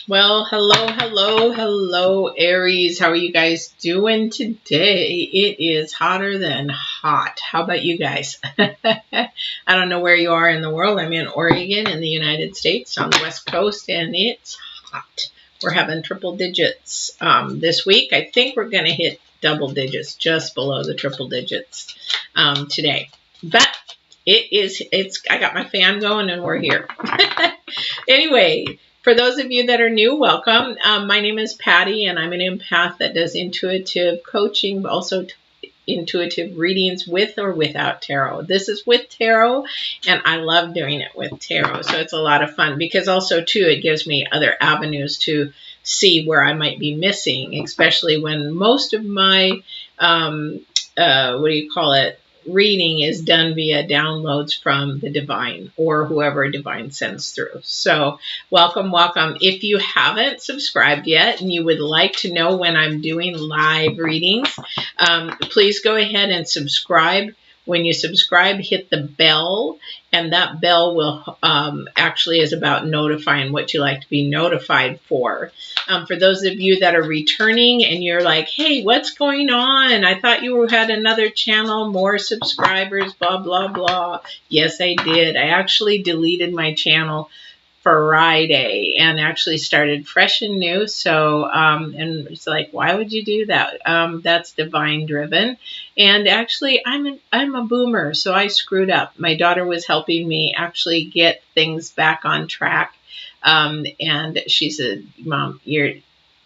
Well, hello, Aries. How are you guys doing today? It is hotter than hot. How about you guys? I don't know where you are in the world. I'm in Oregon in the United States on the West Coast, and it's hot. We're having triple digits this week. I think we're going to hit double digits, just below the triple digits today. But I got my fan going and we're here. Anyway, for those of you that are new, welcome. My name is Patty, and I'm an empath that does intuitive coaching, but also intuitive readings with or without tarot. This is with tarot, and I love doing it with tarot. So it's a lot of fun because also, too, it gives me other avenues to see where I might be missing, especially when most of my, reading is done via downloads from the divine or whoever divine sends through. So welcome. If you haven't subscribed yet and you would like to know when I'm doing live readings, please go ahead and subscribe. When you subscribe, hit the bell, and that bell will actually is about notifying what you like to be notified for. For those of you that are returning and you're like, hey, what's going on? I thought you had another channel, more subscribers, blah, blah, blah. Yes, I did. I actually deleted my channel Friday and actually started fresh and new. So, and it's like, why would you do that? That's divine driven. And actually, I'm a boomer, so I screwed up. My daughter was helping me actually get things back on track. And she said, Mom,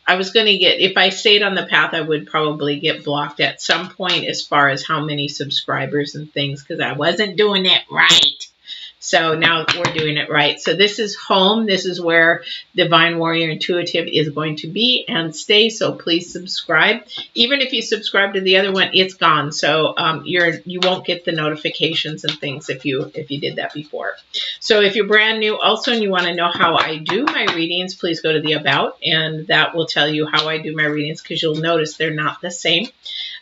I was going to get, if I stayed on the path, I would probably get blocked at some point as far as how many subscribers and things, because I wasn't doing it right. So now we're doing it right. So this is home. This is where Divine Warrior Intuitive is going to be and stay. So please subscribe. Even if you subscribe to the other one, it's gone. So you won't get the notifications and things if you did that before. So if you're brand new also and you want to know how I do my readings, please go to the About, and that will tell you how I do my readings, because you'll notice they're not the same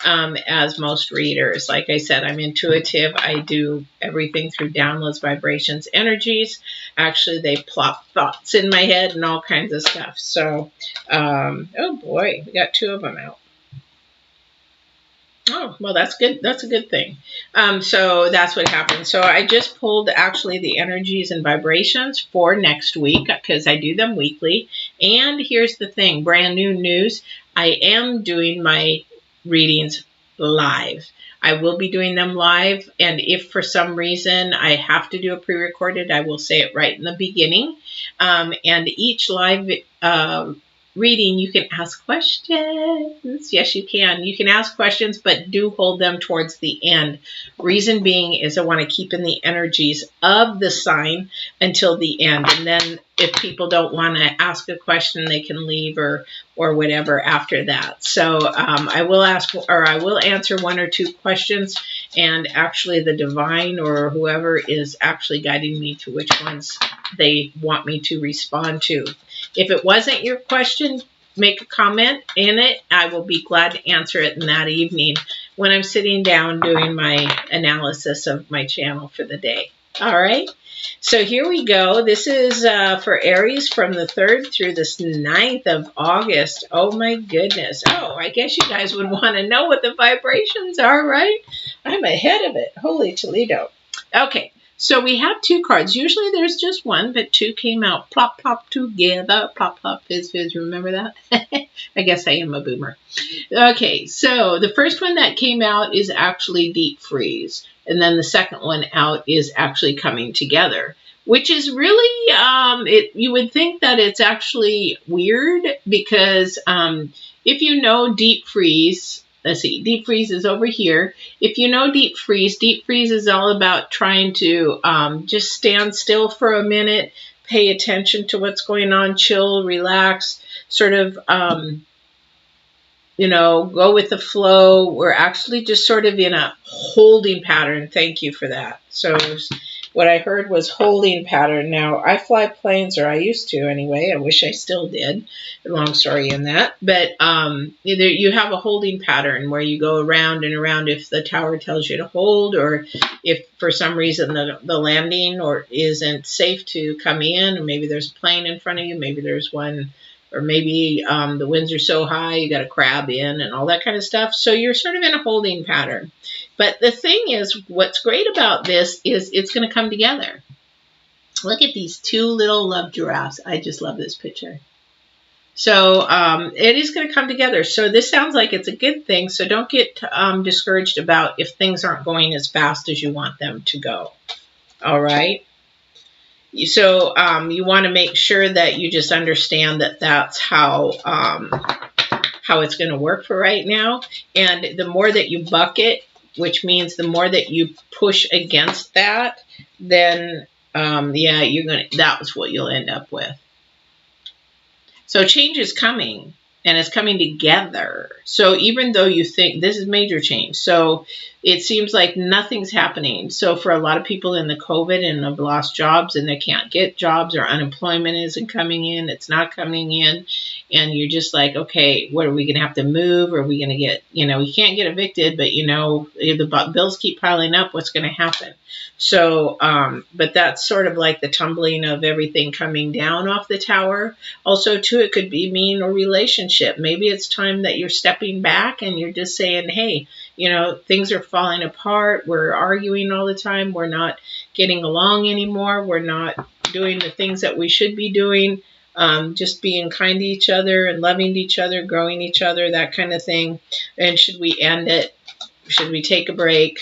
as most readers. Like I said, I'm intuitive. I do everything through downloads, vibrations, energies. Actually, they plop thoughts in my head and all kinds of stuff. So, oh boy, we got two of them out. Oh, well, that's good. That's a good thing. So that's what happened. So I just pulled actually the energies and vibrations for next week, because I do them weekly. And here's the thing, brand new news. I am doing my readings live. I will be doing them live, and if for some reason I have to do a pre-recorded, I will say it right in the beginning. And each live reading, you can ask questions. Yes, you can. You can ask questions, but do hold them towards the end. Reason being is I want to keep in the energies of the sign until the end. And then if people don't want to ask a question, they can leave or whatever after that. So I will answer one or two questions, and actually the divine or whoever is actually guiding me to which ones they want me to respond to. If it wasn't your question, make a comment in it. I will be glad to answer it in that evening when I'm sitting down doing my analysis of my channel for the day. All right. So here we go. This is for Aries from the 3rd through the 9th of August. Oh my goodness. Oh, I guess you guys would want to know what the vibrations are, right? I'm ahead of it. Holy Toledo. Okay. So we have two cards. Usually there's just one, but two came out plop, plop together. Plop, plop, fizz, fizz. Remember that? I guess I am a boomer. Okay, so the first one that came out is actually Deep Freeze. And then the second one out is actually Coming Together, which is really, you would think that it's actually weird because if you know Deep Freeze, let's see, Deep Freeze is over here. If you know Deep Freeze is all about trying to just stand still for a minute, pay attention to what's going on, chill, relax, sort of, go with the flow. We're actually just sort of in a holding pattern. Thank you for that. So what I heard was holding pattern. Now, I fly planes, or I used to anyway. I wish I still did. Long story in that. But either you have a holding pattern where you go around and around if the tower tells you to hold, or if for some reason the landing or isn't safe to come in, or maybe there's a plane in front of you, maybe there's one, or maybe the winds are so high you got to crab in and all that kind of stuff. So you're sort of in a holding pattern. But the thing is, what's great about this is it's going to come together. Look at these two little love giraffes. I just love this picture. So it is going to come together. So this sounds like it's a good thing. So don't get discouraged about if things aren't going as fast as you want them to go. All right. So you want to make sure that you just understand that that's how it's going to work for right now. And the more that you buck it, which means the more that you push against that, then yeah, that's what you'll end up with. So change is coming, and it's coming together. So even though you think this is major change, so it seems like nothing's happening. So for a lot of people in the COVID and have lost jobs and they can't get jobs, or unemployment isn't coming in, it's not coming in, and you're just like, okay, what are we going to have to move? Are we going to get, we can't get evicted, but the bills keep piling up. What's going to happen? So, but that's sort of like the tumbling of everything coming down off the tower. Also, too, it could be mean a relationship. Maybe it's time that you're stepping back and you're just saying, hey, things are falling apart. We're arguing all the time. We're not getting along anymore. We're not doing the things that we should be doing. Just being kind to each other and loving each other, growing each other, that kind of thing. And should we end it? Should we take a break?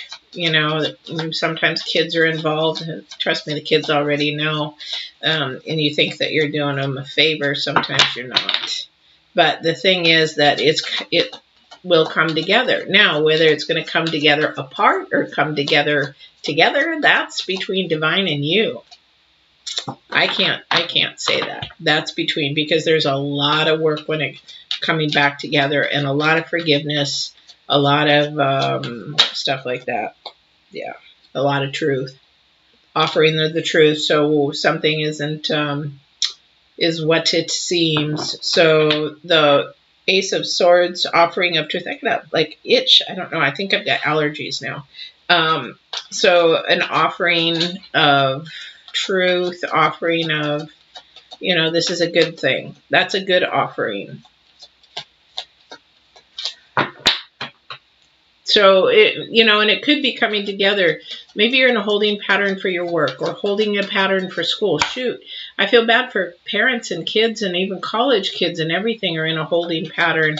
Sometimes kids are involved. Trust me, the kids already know. And you think that you're doing them a favor. Sometimes you're not. But the thing is that it will come together. Now, whether it's going to come together apart or come together, that's between divine and you. I can't say that. That's between, because there's a lot of work when it coming back together, and a lot of forgiveness, a lot of stuff like that. Yeah, a lot of truth. Offering the truth, so something isn't is what it seems. So the Ace of Swords, offering of truth. I could have itch. I don't know. I think I've got allergies now. So an offering of truth, offering of, this is a good thing. That's a good offering. So, and it could be coming together. Maybe you're in a holding pattern for your work, or holding a pattern for school. Shoot, I feel bad for parents and kids, and even college kids and everything are in a holding pattern,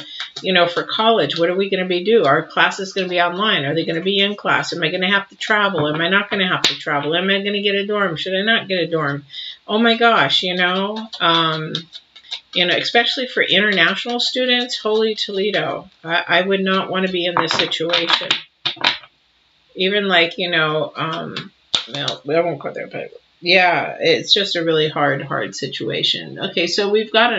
for college. What are we going to be do? Our class is going to be online. Are they going to be in class? Am I going to have to travel? Am I not going to have to travel? Am I going to get a dorm? Should I not get a dorm? Oh my gosh, especially for international students, holy Toledo. I would not want to be in this situation. Even well, I won't go there, but yeah, it's just a really hard situation. Okay, so we've got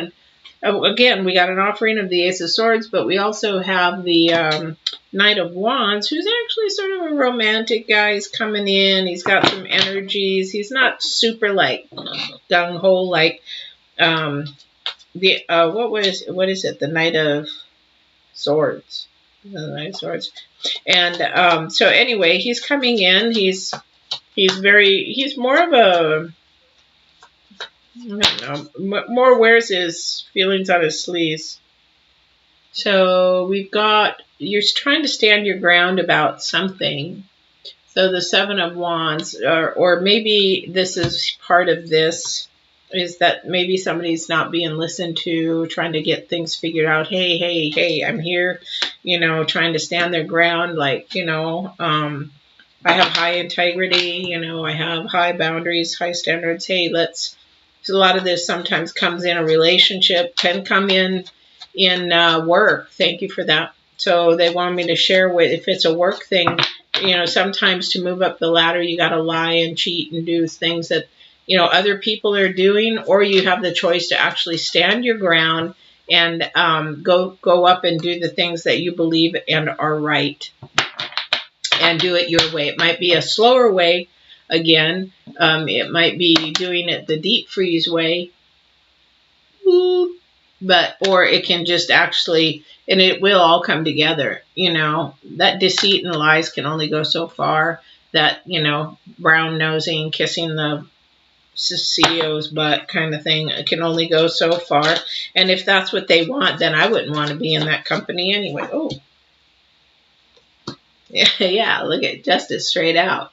we got an offering of the Ace of Swords, but we also have the Knight of Wands, who's actually sort of a romantic guy. He's coming in. He's got some energies. He's not super gung-ho what is it? The Knight of Swords. The Knight of Swords. And so anyway, he's coming in. He's more of a, I don't know, more wears his feelings on his sleeves. So we've got, you're trying to stand your ground about something. So the Seven of Wands, or maybe this is part of this, is that maybe somebody's not being listened to, trying to get things figured out. Hey, I'm here, trying to stand their ground. I have high integrity, I have high boundaries, high standards. Hey, so a lot of this sometimes comes in a relationship, can come in work. Thank you for that. So they want me to share if it's a work thing, sometimes to move up the ladder, you got to lie and cheat and do things that, other people are doing, or you have the choice to actually stand your ground and go up and do the things that you believe and are right, and do it your way. It might be a slower way, again. It might be doing it the deep freeze way, but or it can just actually, and it will all come together. That deceit and lies can only go so far. That brown nosing, kissing the CEO's butt kind of thing, it can only go so far. And if that's what they want, then I wouldn't want to be in that company anyway. Oh, yeah, look at justice straight out.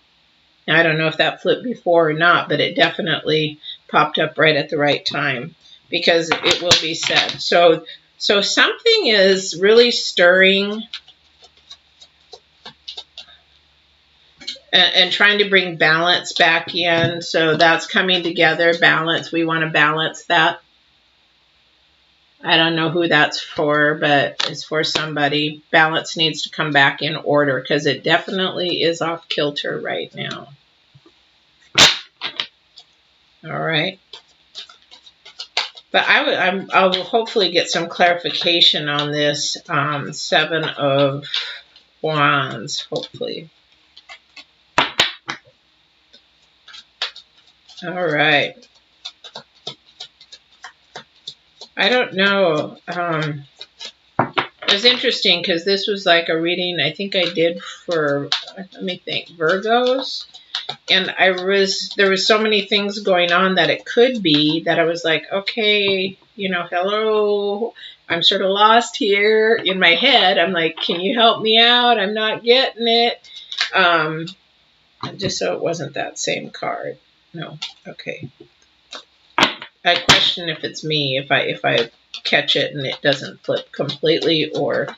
I don't know if that flipped before or not, but it definitely popped up right at the right time, because it will be said. So something is really stirring and trying to bring balance back in. So that's coming together, balance. We want to balance that. I don't know who that's for, but it's for somebody. Balance needs to come back in order, because it definitely is off kilter right now. All right. But I'll hopefully get some clarification on this 7 of Wands, hopefully. All right. I don't know. It was interesting because this was like a reading I think I did for, let me think, Virgos. And there was so many things going on that it could be that I was like, okay, hello, I'm sort of lost here in my head. I'm like, can you help me out? I'm not getting it. Just so it wasn't that same card. No. Okay. I question if it's me, if I catch it and it doesn't flip completely, or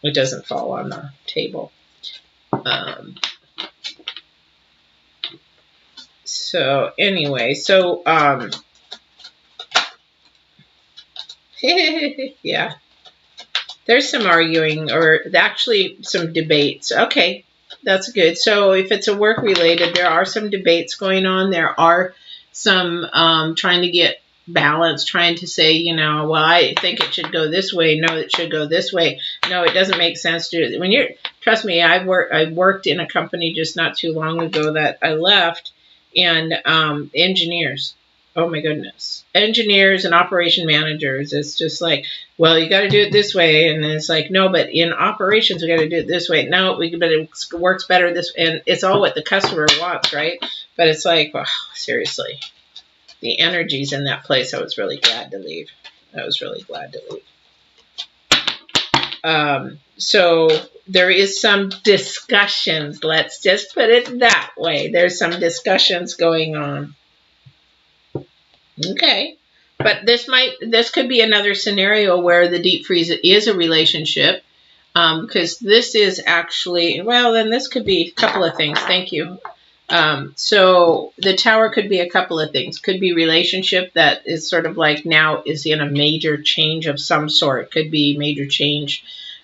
it doesn't fall on the table. So anyway, yeah, there's some arguing, or actually some debates. Okay, that's good. So if it's a work related, there are some debates going on. There are some trying to get balance, trying to say, well, I think it should go this way. No, it should go this way. No, it doesn't make sense to do it. Trust me, I worked in a company just not too long ago that I left, and engineers, oh my goodness, engineers and operation managers, it's just like, well, you got to do it this way, and it's like, no, but in operations we got to do it this way. No, but it works better this, and it's all what the customer wants, right? But it's like, wow, seriously, the energies in that place, I was really glad to leave. So there is some discussions, let's just put it that way. There's some discussions going on. Okay. But this could be another scenario where the deep freeze is a relationship, because this is actually, well, then this could be a couple of things. Thank you. So the Tower could be a couple of things. Could be relationship that is sort of like now is in a major change of some sort. Could be major change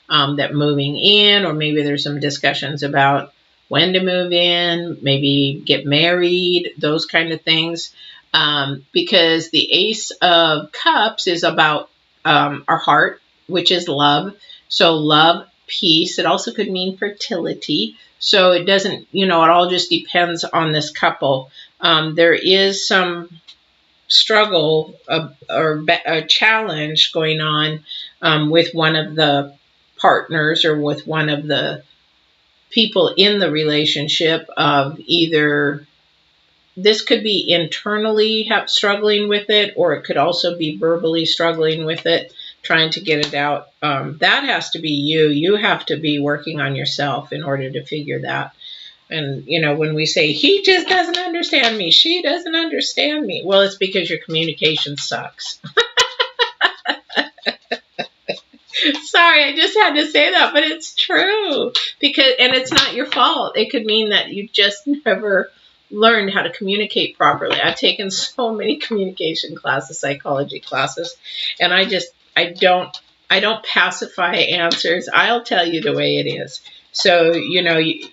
that moving in, or maybe there's some discussions about when to move in, maybe get married, those kind of things. Because the Ace of Cups is about our heart, which is love. So love, peace. It also could mean fertility. So it doesn't, it all just depends on this couple. There is some struggle or a challenge going on with one of the partners, or with one of the people in the relationship, of either this could be internally struggling with it, or it could also be verbally struggling with it, trying to get it out. That has to be you. You have to be working on yourself in order to figure that. And, when we say, he just doesn't understand me, she doesn't understand me, well, it's because your communication sucks. Sorry, I just had to say that, but it's true. And it's not your fault. It could mean that you just never learned how to communicate properly. I've taken so many communication classes, psychology classes, and I don't pacify answers. I'll tell you the way it is. So,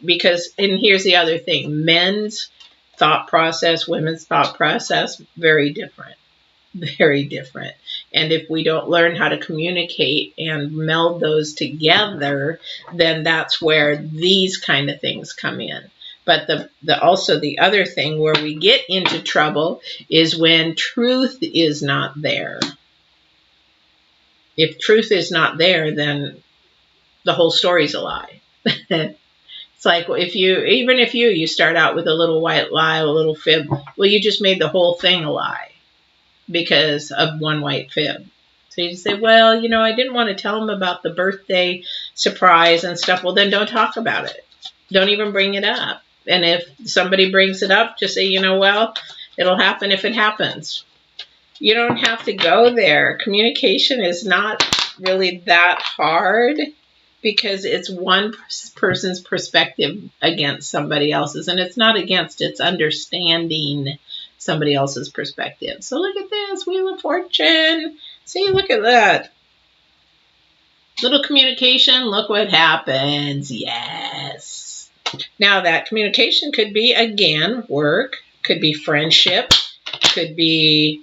because, and here's the other thing, men's thought process, women's thought process, very different. Very different. And if we don't learn how to communicate and meld those together, then that's where these kind of things come in. But also the other thing where we get into trouble is when truth is not there. If truth is not there, then the whole story's a lie. It's like even if you start out with a little white lie, a little fib, well, you just made the whole thing a lie because of one white fib. So you say, well, I didn't want to tell him about the birthday surprise and stuff. Well, then don't talk about it. Don't even bring it up. And if somebody brings it up, just say, well, it'll happen if it happens. You don't have to go there. Communication is not really that hard because it's one person's perspective against somebody else's. And it's not against, it's understanding somebody else's perspective. So look at this, Wheel of Fortune. See, look at that. Little communication, look what happens. Yes. Now that communication could be, again, work, could be friendship, could be,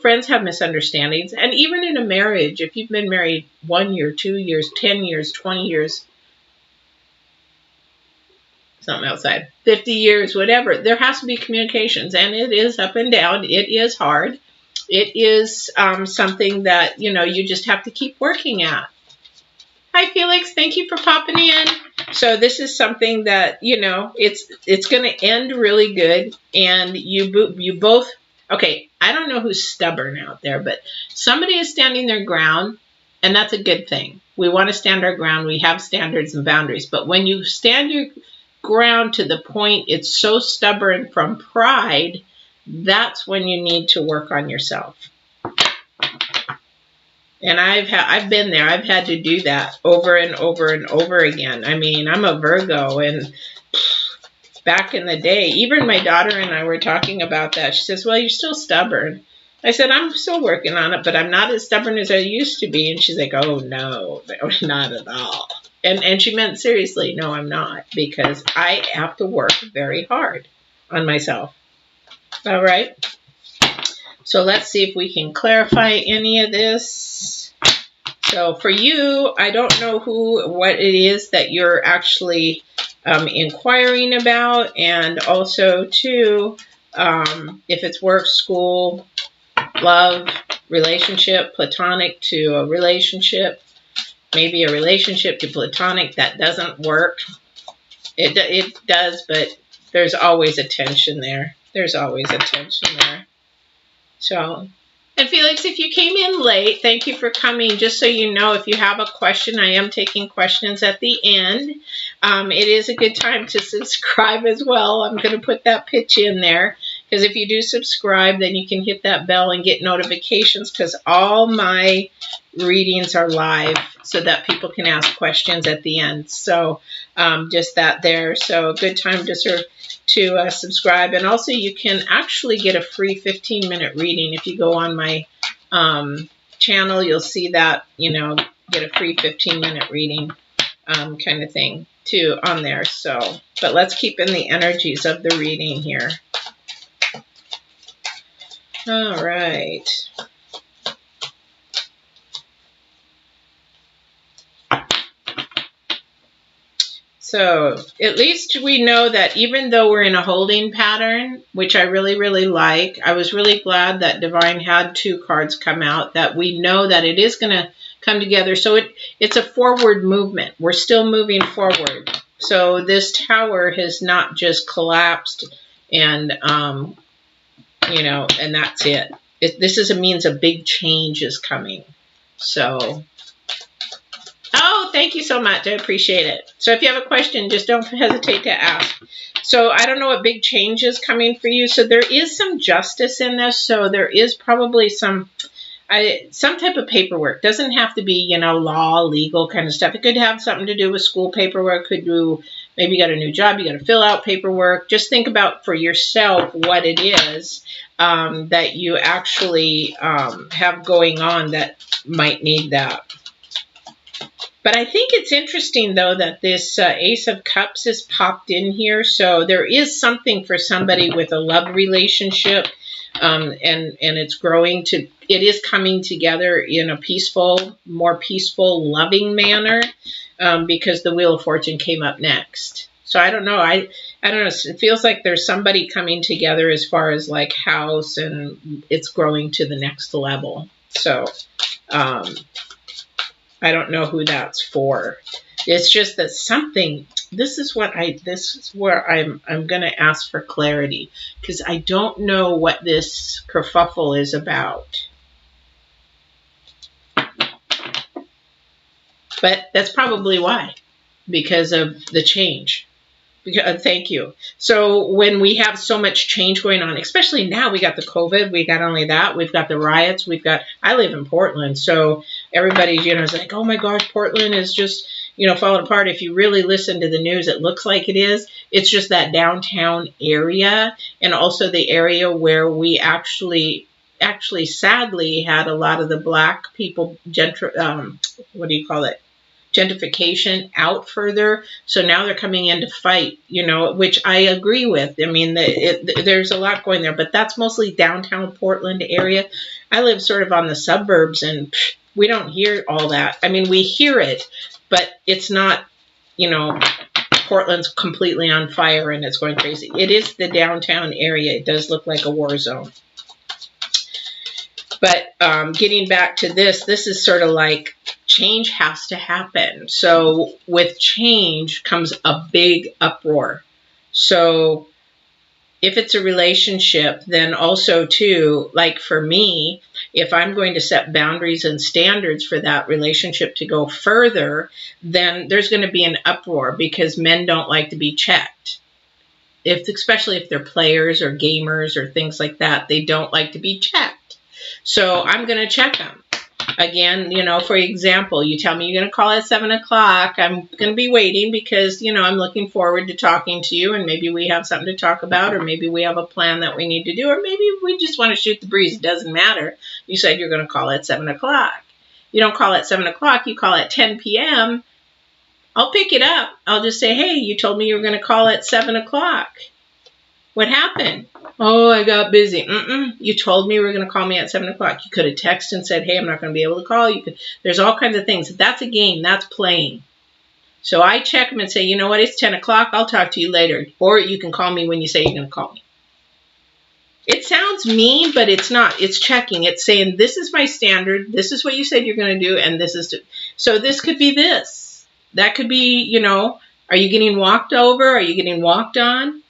friends have misunderstandings. And even in a marriage, if you've been married 1 year, 2 years, 10 years, 20 years, something outside, 50 years, whatever, there has to be communications. And it is up and down. It is hard. It is something that, you just have to keep working at. Hi, Felix. Thank you for popping in. So this is something that, it's going to end really good. And you both, okay, I don't know who's stubborn out there, but somebody is standing their ground, and that's a good thing. We want to stand our ground. We have standards and boundaries. But when you stand your ground to the point it's so stubborn from pride, that's when you need to work on yourself. And I've been there. I've had to do that over and over and over again. I mean, I'm a Virgo, and back in the day, even my daughter and I were talking about that. She says, well, you're still stubborn. I said, I'm still working on it, but I'm not as stubborn as I used to be. And she's like, oh, no, not at all. And she meant seriously, no, I'm not, because I have to work very hard on myself. All right. So let's see if we can clarify any of this. So for you, I don't know what it is that you're actually inquiring about. And also, too, if it's work, school, love, relationship, platonic to a relationship, maybe a relationship to platonic, that doesn't work. It does, but there's always a tension there. There's always a tension there. So, and Felix, if you came in late, thank you for coming. Just so you know, if you have a question, I am taking questions at the end. It is a good time to subscribe as well. I'm going to put that pitch in there, because if you do subscribe, then you can hit that bell and get notifications, because all my readings are live so that people can ask questions at the end. So just that there. So a good time to subscribe. And also you can actually get a free 15-minute reading. If you go on my channel, you'll see that, get a free 15-minute reading kind of thing too on there. So, but let's keep in the energies of the reading here. All right. So at least we know that even though we're in a holding pattern, which I really, really like, I was really glad that Divine had 2 cards come out, that we know that it is going to come together. So it's a forward movement. We're still moving forward. So this tower has not just collapsed and, and that's it. This means a big change is coming. So... Oh, thank you so much. I appreciate it. So if you have a question, just don't hesitate to ask. So I don't know what big change is coming for you. So there is some justice in this. So there is probably some type of paperwork. Doesn't have to be, law, legal kind of stuff. It could have something to do with school paperwork. Could do, maybe you got a new job, you got to fill out paperwork. Just think about for yourself what it is that you actually have going on that might need that. But I think it's interesting, though, that this Ace of Cups is popped in here. So there is something for somebody with a love relationship, and it's growing to, it is coming together in a peaceful, more peaceful, loving manner, because the Wheel of Fortune came up next. So I don't know. I don't know. It feels like there's somebody coming together as far as like house, and it's growing to the next level. So I don't know who that's for. It's just that something. This is where I'm going to ask for clarity, because I don't know what this kerfuffle is about. But that's probably why, because of the change. Thank you. So when we have so much change going on, especially now, we got the COVID, we got only that, we've got the riots, I live in Portland, so everybody's, is like, oh my gosh, Portland is just, falling apart. If you really listen to the news, it looks like it is. It's just that downtown area, and also the area where we actually sadly had a lot of the black people, gentrification out further. So now they're coming in to fight, which I agree with. I mean, there's a lot going there, but that's mostly downtown Portland area. I live sort of on the suburbs, and we don't hear all that. I mean, we hear it, but it's not, Portland's completely on fire and it's going crazy. It is the downtown area. It does look like a war zone. But getting back to this is sort of like change has to happen. So with change comes a big uproar. So if it's a relationship, then also too, like for me, if I'm going to set boundaries and standards for that relationship to go further, then there's going to be an uproar, because men don't like to be checked. Especially if they're players or gamers or things like that, they don't like to be checked. So I'm going to check them. Again, for example, you tell me you're going to call at 7 o'clock. I'm going to be waiting because, I'm looking forward to talking to you, and maybe we have something to talk about, or maybe we have a plan that we need to do, or maybe we just want to shoot the breeze. It doesn't matter. You said you're going to call at 7 o'clock. You don't call at 7 o'clock. You call at 10 p.m. I'll pick it up. I'll just say, hey, you told me you were going to call at 7 o'clock. What happened? Oh, I got busy. You told me you were going to call me at 7 o'clock. You could have texted and said, hey, I'm not going to be able to call. There's all kinds of things. That's a game. That's playing. So I check them and say, you know what? It's 10 o'clock. I'll talk to you later. Or you can call me when you say you're going to call me. It sounds mean, but it's not. It's checking. It's saying, this is my standard. This is what you said you're going to do. And this is so this could be this. That could be, are you getting walked over? Are you getting walked on?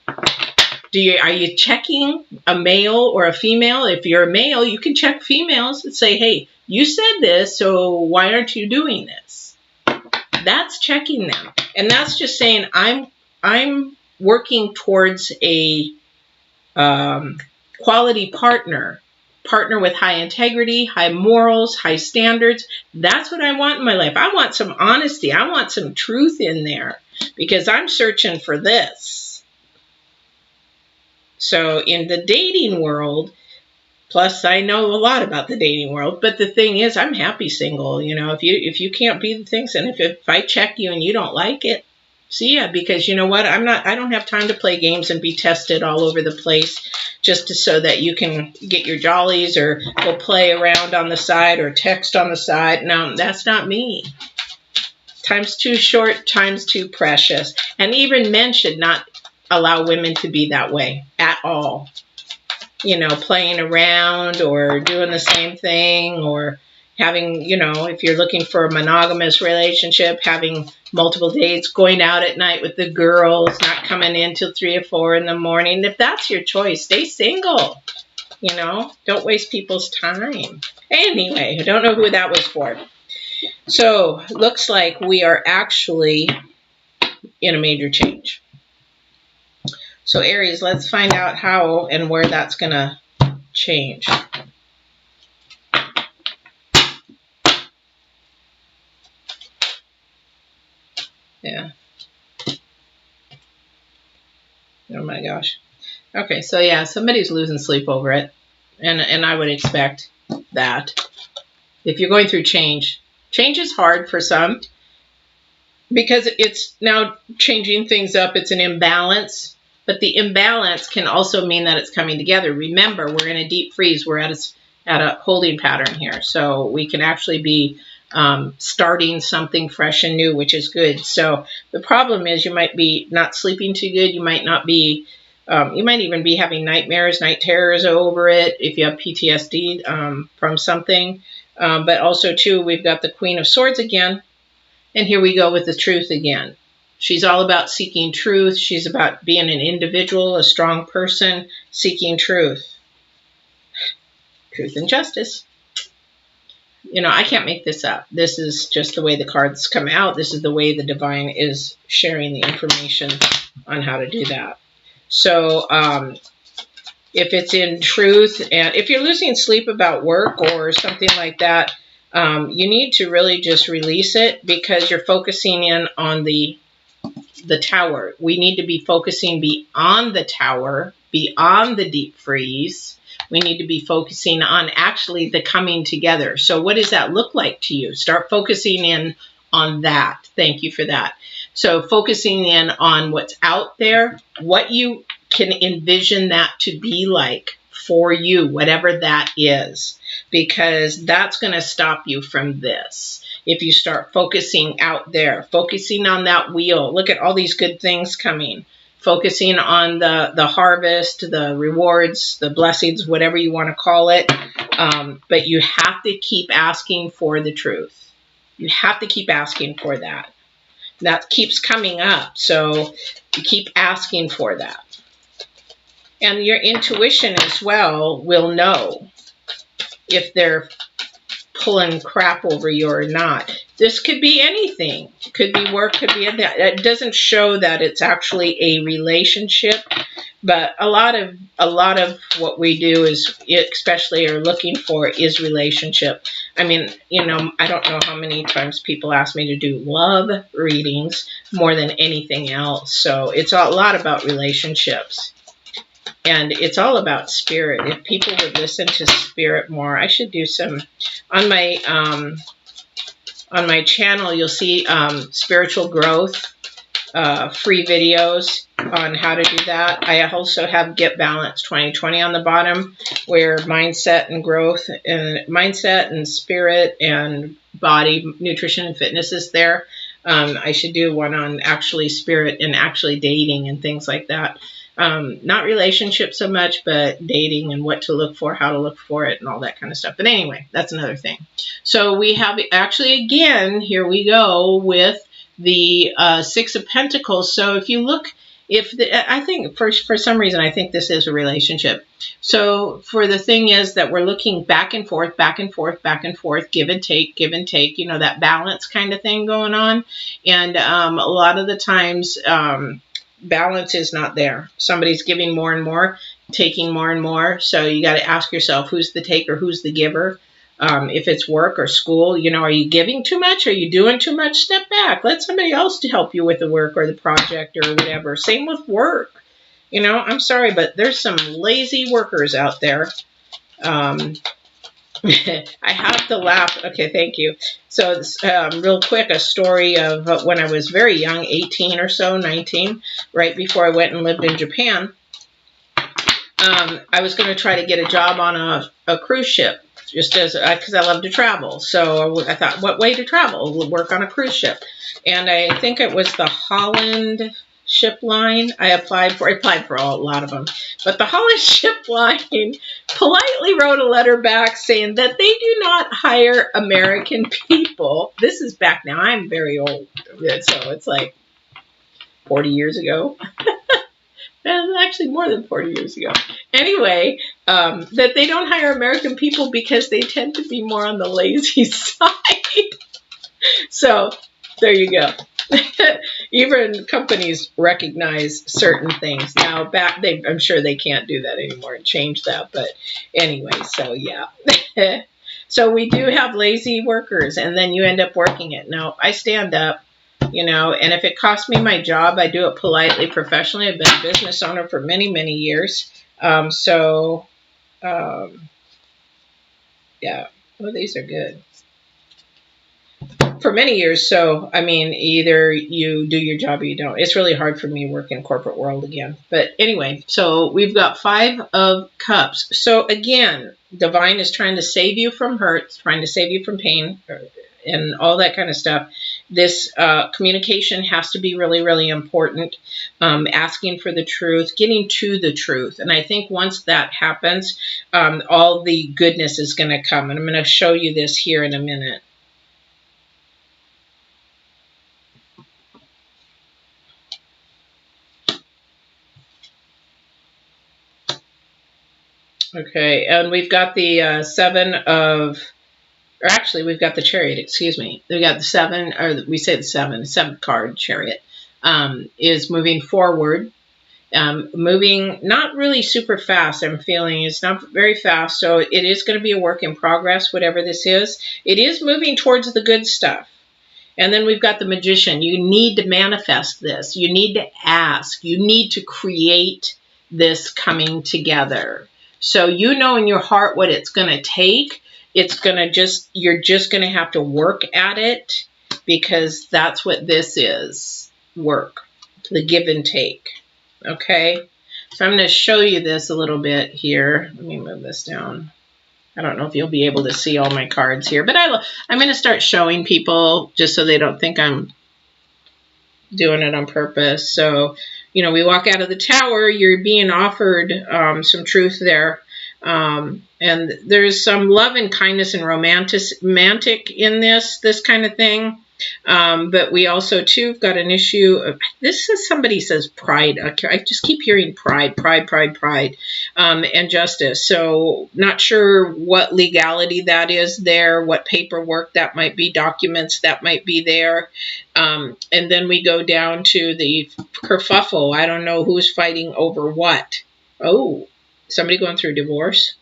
Are you checking a male or a female? If you're a male, you can check females and say, hey, you said this, so why aren't you doing this? That's checking them. And that's just saying, I'm working towards a quality partner with high integrity, high morals, high standards. That's what I want in my life. I want some honesty. I want some truth in there, because I'm searching for this. So in the dating world, plus I know a lot about the dating world, but the thing is, I'm happy single. If you can't be the things, and if I check you and you don't like it, see ya, because you know what? I don't have time to play games and be tested all over the place just so that you can get your jollies or go play around on the side or text on the side. No, that's not me. Time's too short, time's too precious. And even men should not allow women to be that way at all. Playing around or doing the same thing, or having, if you're looking for a monogamous relationship, having multiple dates, going out at night with the girls, not coming in till 3 or 4 in the morning. If that's your choice, stay single. Don't waste people's time. Anyway, I don't know who that was for. So, looks like we are actually in a major change. So Aries, let's find out how and where that's going to change. Yeah. Oh my gosh. Okay, so yeah, somebody's losing sleep over it. And I would expect that. If you're going through change is hard for some, because it's now changing things up. It's an imbalance. But the imbalance can also mean that it's coming together. Remember, we're in a deep freeze. We're at a holding pattern here. So we can actually be starting something fresh and new, which is good. So the problem is you might be not sleeping too good. You might not be, you might even be having nightmares, night terrors over it if you have PTSD from something. But also, too, we've got the Queen of Swords again. And here we go with the truth again. She's all about seeking truth. She's about being an individual, a strong person, seeking truth. Truth and justice. You know, I can't make this up. This is just the way the cards come out. This is the way the divine is sharing the information on how to do that. So if it's in truth, and if you're losing sleep about work or something like that, you need to really just release it, because you're focusing in on the tower. We need to be focusing beyond the tower, beyond the deep freeze. We need to be focusing on actually the coming together. So what does that look like to you? Start focusing in on that. Thank you for that. So focusing in on what's out there, what you can envision that to be like for you, whatever that is, because that's going to stop you from this. If you start focusing out there, focusing on that wheel, look at all these good things coming. Focusing on the harvest, the rewards, the blessings, whatever you want to call it. But you have to keep asking for the truth. You have to keep asking for that. That keeps coming up. So you keep asking for that. And your intuition as well will know if they're pulling crap over you or not. This could be anything. It could be work, could be anything. It doesn't show that it's actually a relationship, but a lot of what we do is, especially are looking for, is relationship. I mean, you know, I don't know how many times people ask me to do love readings more than anything else. So it's a lot about relationships. And it's all about spirit. If people would listen to spirit more, I should do some on my channel. You'll see spiritual growth, free videos on how to do that. I also have Get Balance 2020 on the bottom, where mindset and growth and mindset and spirit and body, nutrition and fitness is there. I should do one on actually spirit and actually dating and things like that. Not relationships so much, but dating and what to look for, how to look for it, and all that kind of stuff. But anyway, that's another thing. So we have actually, again, here we go with the Six of Pentacles. So if you look, I think for some reason, I think this is a relationship. So for the thing is that we're looking back and forth, back and forth, back and forth, give and take, you know, that balance kind of thing going on. And a lot of the times, balance is not there. Somebody's giving more and more, taking more and more. So you got to ask yourself, who's the taker, who's the giver? If it's work or school, you know, are you giving too much? Are you doing too much? Step back. Let somebody else to help you with the work or the project or whatever. Same with work. You know, I'm sorry, but there's some lazy workers out there. I have to laugh. Okay, thank you. So real quick, a story of when I was very young, 18 or so, 19, right before I went and lived in Japan. I was going to try to get a job on a cruise ship, just as because I love to travel. So I thought, what way to travel? Work on a cruise ship. And I think it was the Holland Ship Line. I applied for a lot of them, but the Holland Ship Line politely wrote a letter back saying that they do not hire American people. This is back now. I'm very old, so it's like 40 years ago. Actually more than 40 years ago. Anyway, that they don't hire American people because they tend to be more on the lazy side. So there you go. Even companies recognize certain things now. I'm sure they can't do that anymore and change that. But anyway, so yeah. So we do have lazy workers, and then you end up working it. Now I stand up, you know, and if it costs me my job, I do it politely, professionally. I've been a business owner for many, many years. Yeah. Oh, these are good. For many years. So, I mean, either you do your job or you don't. It's really hard for me to work in corporate world again. But anyway, so we've got 5 of Cups. So again, divine is trying to save you from hurt, trying to save you from pain, and all that kind of stuff. This communication has to be really, really important. Asking for the truth, getting to the truth. And I think once that happens, all the goodness is going to come. And I'm going to show you this here in a minute. Okay, and we've got the seven of, or actually we've got the chariot, excuse me. We got the seven, or we say the seventh card, chariot, is moving forward. Moving not really super fast, I'm feeling. It's not very fast, so it is going to be a work in progress, whatever this is. It is moving towards the good stuff. And then we've got the magician. You need to manifest this. You need to ask. You need to create this coming together. So you know in your heart what it's going to take. It's going to just, you're just going to have to work at it, because that's what this is, work, the give and take. Okay, so I'm going to show you this a little bit here. Let me move this down. I don't know if you'll be able to see all my cards here, but I'm going to start showing people just so they don't think I'm doing it on purpose. So, you know, we walk out of the tower, you're being offered some truth there. And there's some love and kindness and romantic in this kind of thing. But we also, too, have got an issue of, this is, somebody says pride. I just keep hearing pride, and justice. So not sure what legality that is there, what paperwork that might be, documents that might be there. And then we go down to the kerfuffle. I don't know who's fighting over what. Oh, somebody going through divorce.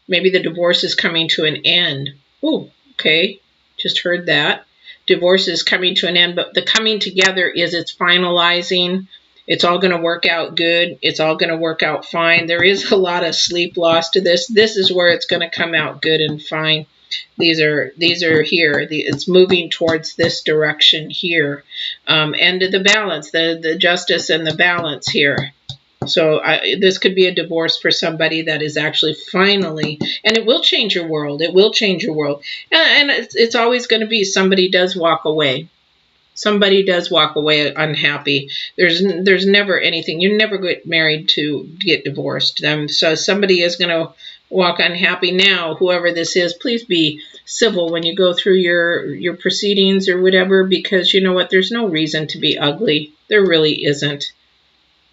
Maybe the divorce is coming to an end. Oh, okay. Just heard that. Divorce is coming to an end, but the coming together is, it's finalizing. It's all going to work out good. It's all going to work out fine. There is a lot of sleep lost to this. This is where it's going to come out good and fine. These are here. It's moving towards this direction here. And the balance, the justice and the balance here. So this could be a divorce for somebody that is actually finally, and it will change your world. It will change your world. And it's always going to be, somebody does walk away. Somebody does walk away unhappy. There's never anything. You never get married to get divorced. So somebody is going to walk unhappy. Now, whoever this is, please be civil when you go through your proceedings or whatever, because you know what? There's no reason to be ugly. There really isn't.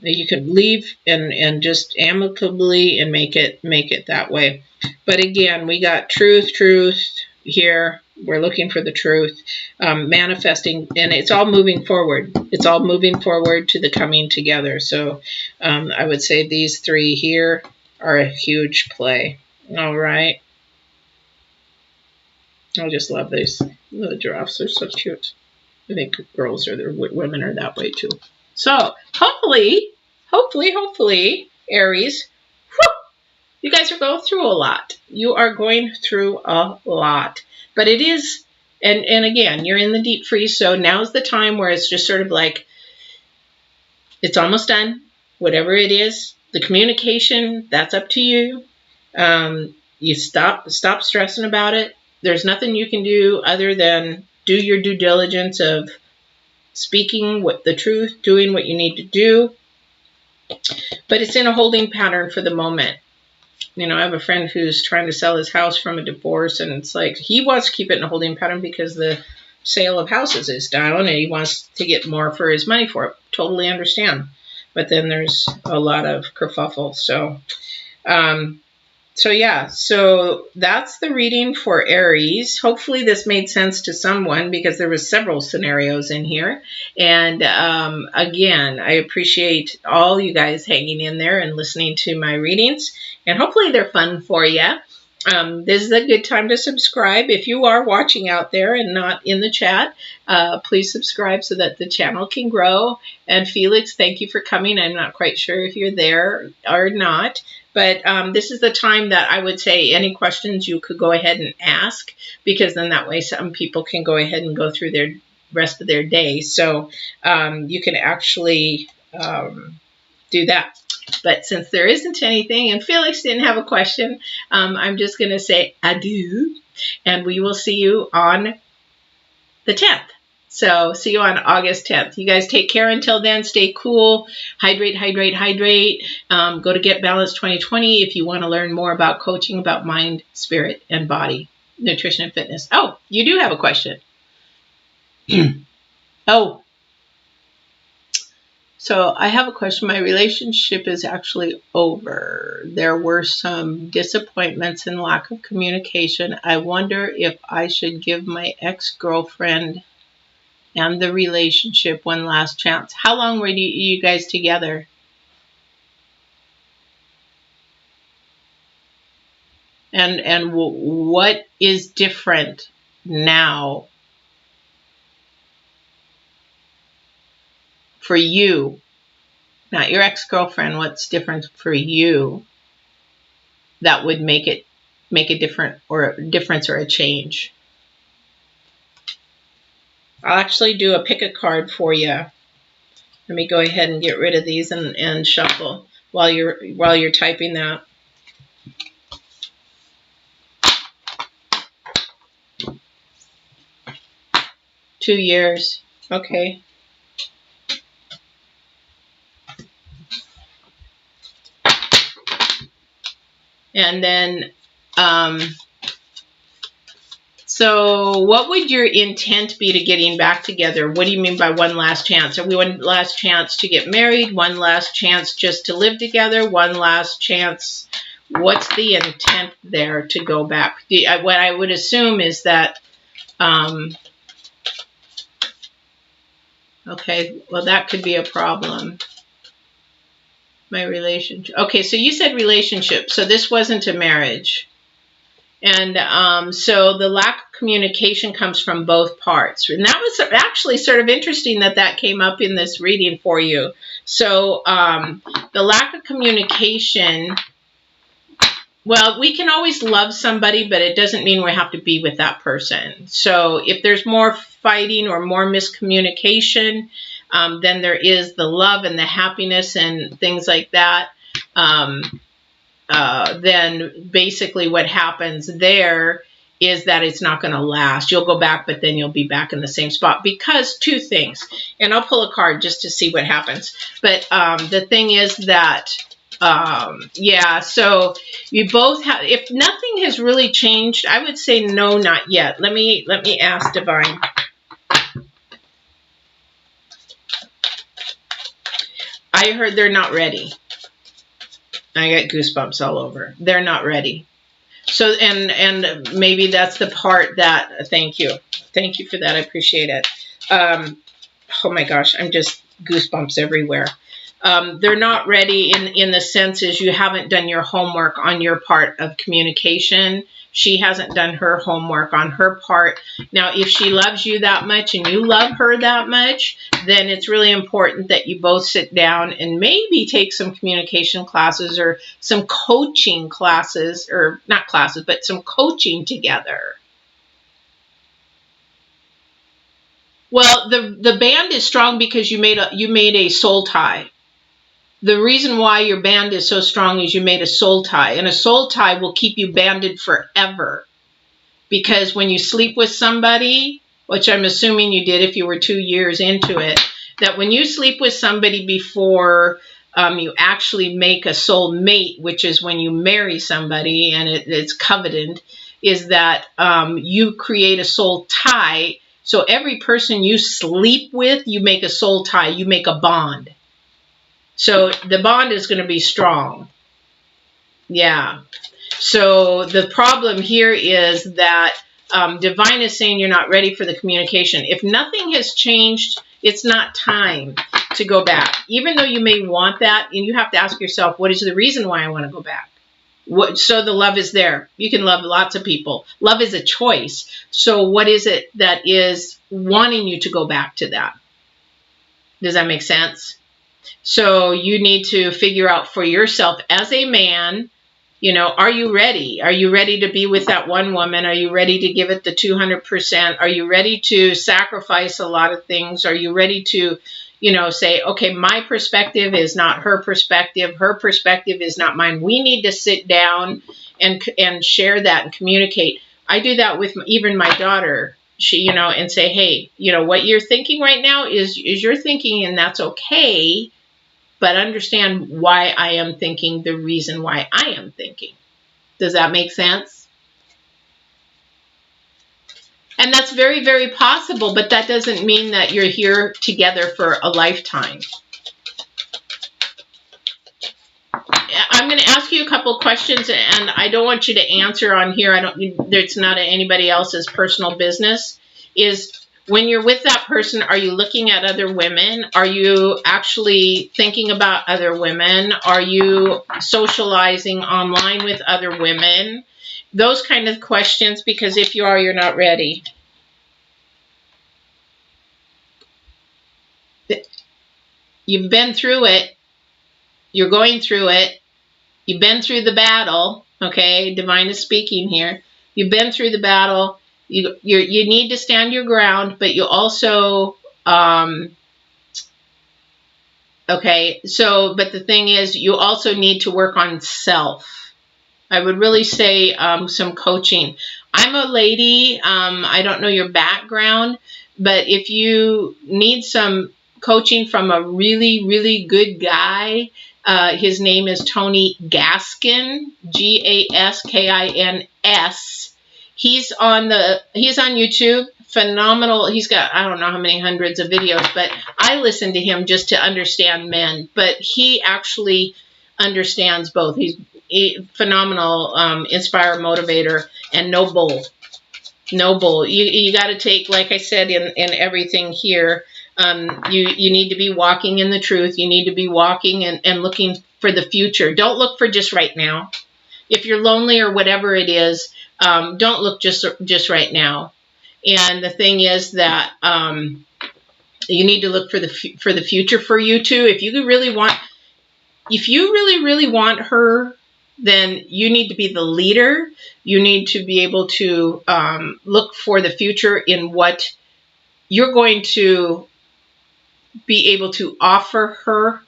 You can leave and just amicably and make it that way. But again, we got truth here. We're looking for the truth, manifesting, and it's all moving forward. It's all moving forward to the coming together. So I would say these three here are a huge play. All right. I just love these. The giraffes are so cute. I think girls or women are that way too. So hopefully, Aries, you guys are going through a lot. You are going through a lot. But it is, and again, you're in the deep freeze, so now's the time where it's just sort of like, it's almost done. Whatever it is, the communication, that's up to you. You stop stressing about it. There's nothing you can do other than do your due diligence of speaking the truth, doing what you need to do. But it's in a holding pattern for the moment. You know, I have a friend who's trying to sell his house from a divorce, and it's like he wants to keep it in a holding pattern because the sale of houses is down, and he wants to get more for his money for it. Totally understand. But then there's a lot of kerfuffle. So yeah, so that's the reading for Aries. Hopefully this made sense to someone, because there was several scenarios in here. And again, I appreciate all you guys hanging in there and listening to my readings. And hopefully they're fun for you. This is a good time to subscribe. If you are watching out there and not in the chat, please subscribe so that the channel can grow. And Felix, thank you for coming. I'm not quite sure if you're there or not. But this is the time that I would say any questions you could go ahead and ask, because then that way some people can go ahead and go through their rest of their day. So you can actually do that. But since there isn't anything, and Felix didn't have a question, I'm just going to say adieu. And we will see you on the 10th. So see you on August 10th. You guys take care until then. Stay cool. Hydrate, hydrate, hydrate. Go to Get Balanced 2020 if you want to learn more about coaching, about mind, spirit, and body, nutrition, and fitness. Oh, you do have a question. Oh, so I have a question. My relationship is actually over. There were some disappointments and lack of communication. I wonder if I should give my ex-girlfriend and the relationship one last chance. How long were you guys together? And what is different now for you? Not your ex-girlfriend. What's different for you that would make a difference or a change? I'll actually do a pick a card for you. Let me go ahead and get rid of these and shuffle while you're typing that. Two years. Okay. And then so what would your intent be to getting back together? What do you mean by one last chance? Are we one last chance to get married? One last chance just to live together? One last chance? What's the intent there to go back? What I would assume is that, okay, well, that could be a problem. My relationship. Okay, so you said relationship. So this wasn't a marriage. And so the lack of communication comes from both parts. And that was actually sort of interesting that came up in this reading for you. So the lack of communication, well, we can always love somebody, but it doesn't mean we have to be with that person. So if there's more fighting or more miscommunication, then there is the love and the happiness and things like that. Then basically what happens there is that it's not going to last. You'll go back, but then you'll be back in the same spot because two things. And I'll pull a card just to see what happens. But the thing is that, yeah, so you both have, if nothing has really changed, I would say no, not yet. Let me ask Divine. I heard they're not ready. I got goosebumps all over. They're not ready. So, and maybe that's the part that, thank you. Thank you for that. I appreciate it. Oh my gosh, I'm just goosebumps everywhere. They're not ready in the senses you haven't done your homework on your part of communication. She hasn't done her homework on her part. Now, if she loves you that much and you love her that much, then it's really important that you both sit down and maybe take some communication classes or some coaching classes, or not classes, but some coaching together. Well, the band is strong because you made a soul tie. The reason why your band is so strong is you made a soul tie. And a soul tie will keep you banded forever. Because when you sleep with somebody, which I'm assuming you did if you were 2 years into it, that when you sleep with somebody before you actually make a soul mate, which is when you marry somebody and it's covenant, is that you create a soul tie. So every person you sleep with, you make a soul tie. You make a bond. So the bond is going to be strong. Yeah. So the problem here is that Divine is saying you're not ready for the communication. If nothing has changed, it's not time to go back. Even though you may want that, and you have to ask yourself, what is the reason why I want to go back? So the love is there. You can love lots of people. Love is a choice. So what is it that is wanting you to go back to that? Does that make sense? So you need to figure out for yourself as a man, you know, are you ready? Are you ready to be with that one woman? Are you ready to give it the 200%? Are you ready to sacrifice a lot of things? Are you ready to, you know, say, okay, my perspective is not her perspective. Her perspective is not mine. We need to sit down and share that and communicate. I do that with even my daughter. She, you know, and say, hey, you know, what you're thinking right now is your thinking, and that's okay. But understand why I am thinking, the reason why I am thinking. Does that make sense? And that's very, very possible, but that doesn't mean that you're here together for a lifetime. I'm going to ask you a couple questions, and I don't want you to answer on here. It's not anybody else's personal business. Is when you're with that person, are you looking at other women? Are you actually thinking about other women? Are you socializing online with other women? Those kind of questions, because if you are, you're not ready. You've been through it. You're going through it. You've been through the battle. Okay, Divine is speaking here. You've been through the battle. You need to stand your ground, but you also, okay, so, but the thing is, you also need to work on self. I would really say some coaching. I'm a lady. I don't know your background, but if you need some coaching from a really, really good guy, his name is Tony Gaskin, Gaskins. He's on YouTube. Phenomenal. He's got, I don't know how many hundreds of videos, but I listen to him just to understand men. But he actually understands both. He's a phenomenal inspire, motivator, and no bull. No bull. You got to take, like I said, in everything here, you need to be walking in the truth. You need to be walking and looking for the future. Don't look for just right now. If you're lonely or whatever it is, don't look just right now. And the thing is that you need to look for the future for you too. If you really want her, then you need to be the leader. You need to be able to look for the future in what you're going to be able to offer her.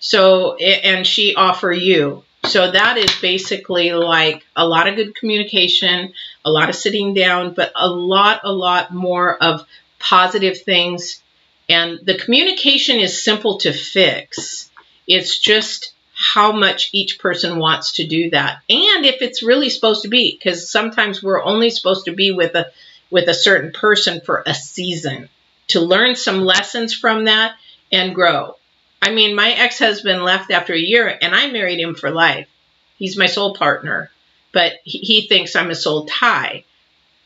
So, and she offer you. So that is basically like a lot of good communication, a lot of sitting down, but a lot more of positive things. And the communication is simple to fix. It's just how much each person wants to do that. And if it's really supposed to be, because sometimes we're only supposed to be with a certain person for a season to learn some lessons from that and grow. I mean, my ex-husband left after a year, and I married him for life. He's my soul partner, but he thinks I'm a soul tie.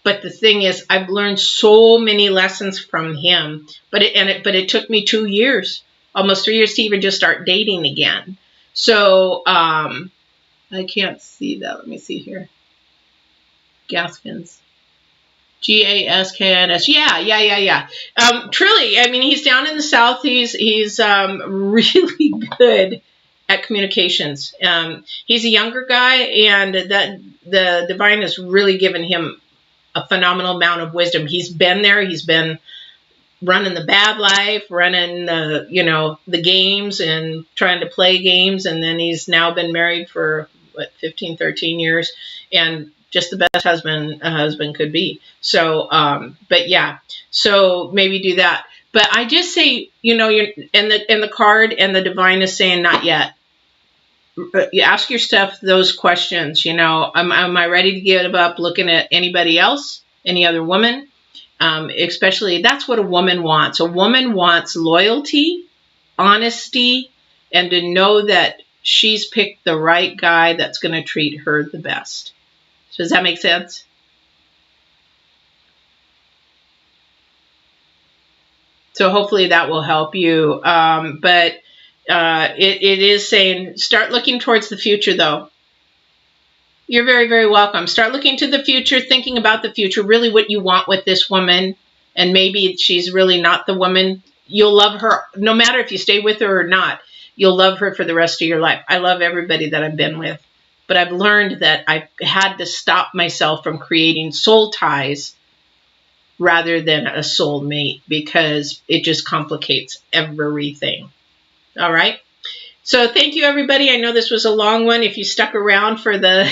But the thing is, I've learned so many lessons from him. But it took me 2 years, almost 3 years, to even just start dating again. So I can't see that. Let me see here. Gaskins. Gaskins. Yeah. Truly, I mean, he's down in the South. He's really good at communications. He's a younger guy, and that the divine has really given him a phenomenal amount of wisdom. He's been there. He's been running the bad life, running the games and trying to play games, and then he's now been married for 15, 13 years, and just the best husband a husband could be. So, but yeah, so maybe do that. But I just say, you're and the card and the divine is saying not yet. You ask yourself those questions. Am I ready to give up looking at anybody else, any other woman? Especially, that's what a woman wants. A woman wants loyalty, honesty, and to know that she's picked the right guy that's going to treat her the best. Does that make sense? So hopefully that will help you. But it is saying start looking towards the future, though. You're very, very welcome. Start looking to the future, thinking about the future, really what you want with this woman. And maybe she's really not the woman. You'll love her, no matter if you stay with her or not. You'll love her for the rest of your life. I love everybody that I've been with. But I've learned that I've had to stop myself from creating soul ties rather than a soulmate, because it just complicates everything. All right? So thank you, everybody. I know this was a long one. If you stuck around for the,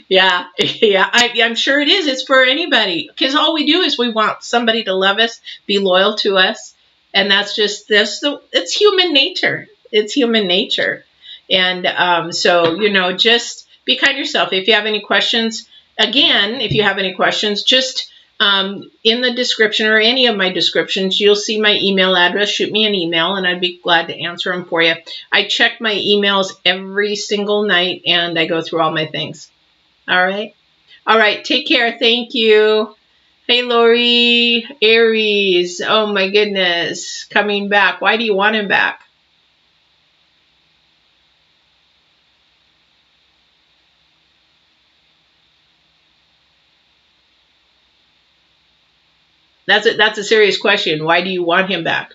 yeah, I'm sure it is. It's for anybody, because all we do is we want somebody to love us, be loyal to us, and that's just this. It's human nature. It's human nature, and so just be kind to yourself. If you have any questions, again, if you have any questions, just in the description or any of my descriptions, you'll see my email address. Shoot me an email and I'd be glad to answer them for you. I check my emails every single night and I go through all my things. All right. All right. Take care. Thank you. Hey, Lori, Aries. Oh, my goodness. Coming back. Why do you want him back? That's a serious question. Why do you want him back?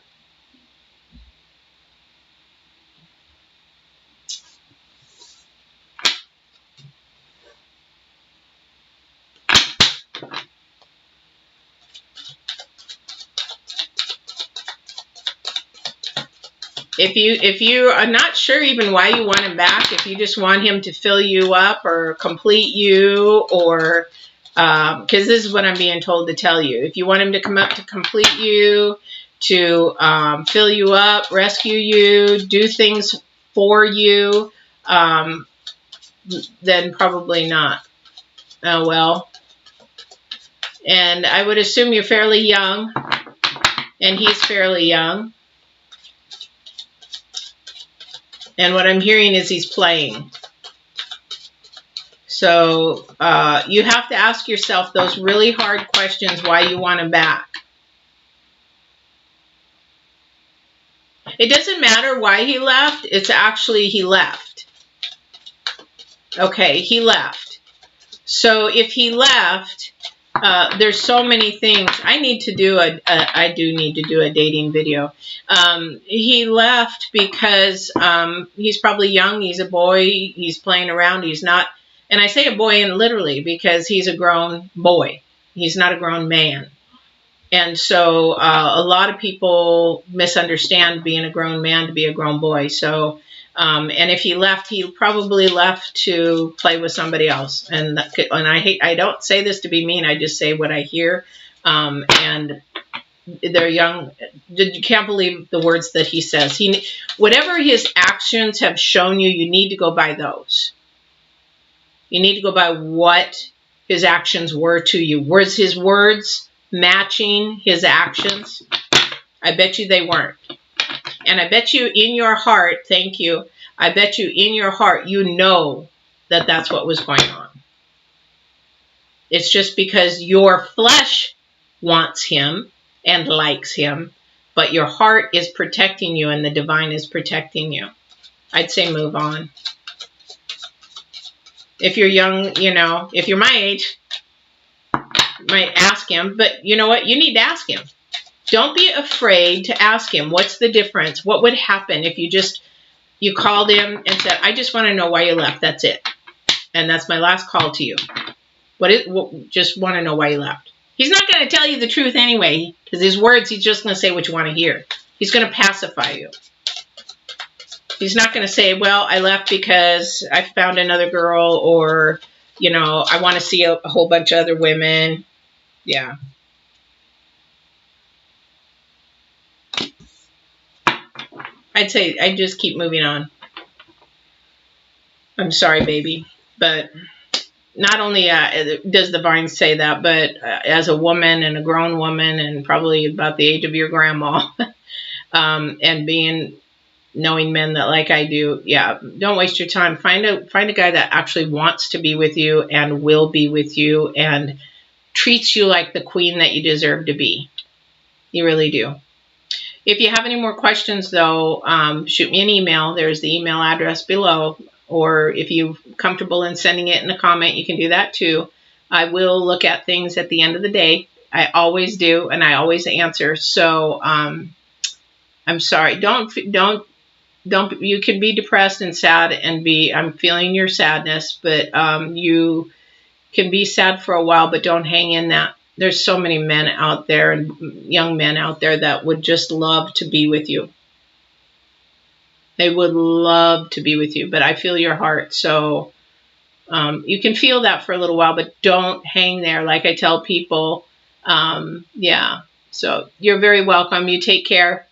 If you are not sure even why you want him back, if you just want him to fill you up or complete you, or because this is what I'm being told to tell you, if you want him to come up to complete you, to fill you up, rescue you, do things for you, then probably not. Oh well. And I would assume you're fairly young, and he's fairly young. And what I'm hearing is he's playing. So you have to ask yourself those really hard questions why you want him back. It doesn't matter why he left. It's actually he left. Okay, he left. So if he left, there's so many things. I need to do I do need to do a dating video. He left because he's probably young. He's a boy. He's playing around. He's not, and I say a boy in literally because he's a grown boy. He's not a grown man. And so a lot of people misunderstand being a grown man to be a grown boy. So, and if he left, he probably left to play with somebody else. And I don't say this to be mean. I just say what I hear. And they're young. You can't believe the words that he says. Whatever his actions have shown you, you need to go by those. You need to go by what his actions were to you. Was his words matching his actions? I bet you they weren't. And I bet you in your heart, thank you, I bet you in your heart you know that that's what was going on. It's just because your flesh wants him and likes him, but your heart is protecting you and the divine is protecting you. I'd say move on. If you're young, if you're my age, you might ask him, but you know what? You need to ask him. Don't be afraid to ask him, what's the difference? What would happen if you called him and said, I just want to know why you left. That's it. And that's my last call to you. Just want to know why you left. He's not going to tell you the truth anyway, because his words, he's just going to say what you want to hear. He's going to pacify you. He's not going to say, well, I left because I found another girl, or, I want to see a whole bunch of other women. Yeah. I'd say I'd just keep moving on. I'm sorry, baby. But not only does the Vine say that, but as a woman and a grown woman and probably about the age of your grandma, and knowing men that like I do, yeah, don't waste your time. Find a guy that actually wants to be with you and will be with you and treats you like the queen that you deserve to be. You really do. If you have any more questions, though, shoot me an email. There's the email address below. Or if you're comfortable in sending it in a comment, you can do that too. I will look at things at the end of the day. I always do, and I always answer. So I'm sorry. Don't. You can be depressed and sad and I'm feeling your sadness, but you can be sad for a while, but don't hang in that. There's so many men out there and young men out there that would just love to be with you. They would love to be with you, but I feel your heart. So you can feel that for a little while, but don't hang there. Like I tell people, yeah. So you're very welcome. You take care.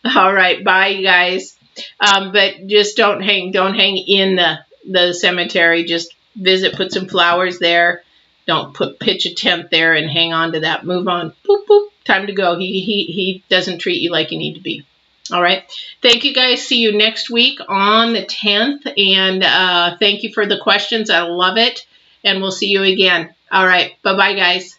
All right. Bye, you guys. But just don't hang in the cemetery. Just visit, put some flowers there. Don't pitch a tent there and hang on to that. Move on. Boop, boop. Time to go. He doesn't treat you like you need to be. All right. Thank you, guys. See you next week on the 10th. And thank you for the questions. I love it. And we'll see you again. All right. Bye-bye, guys.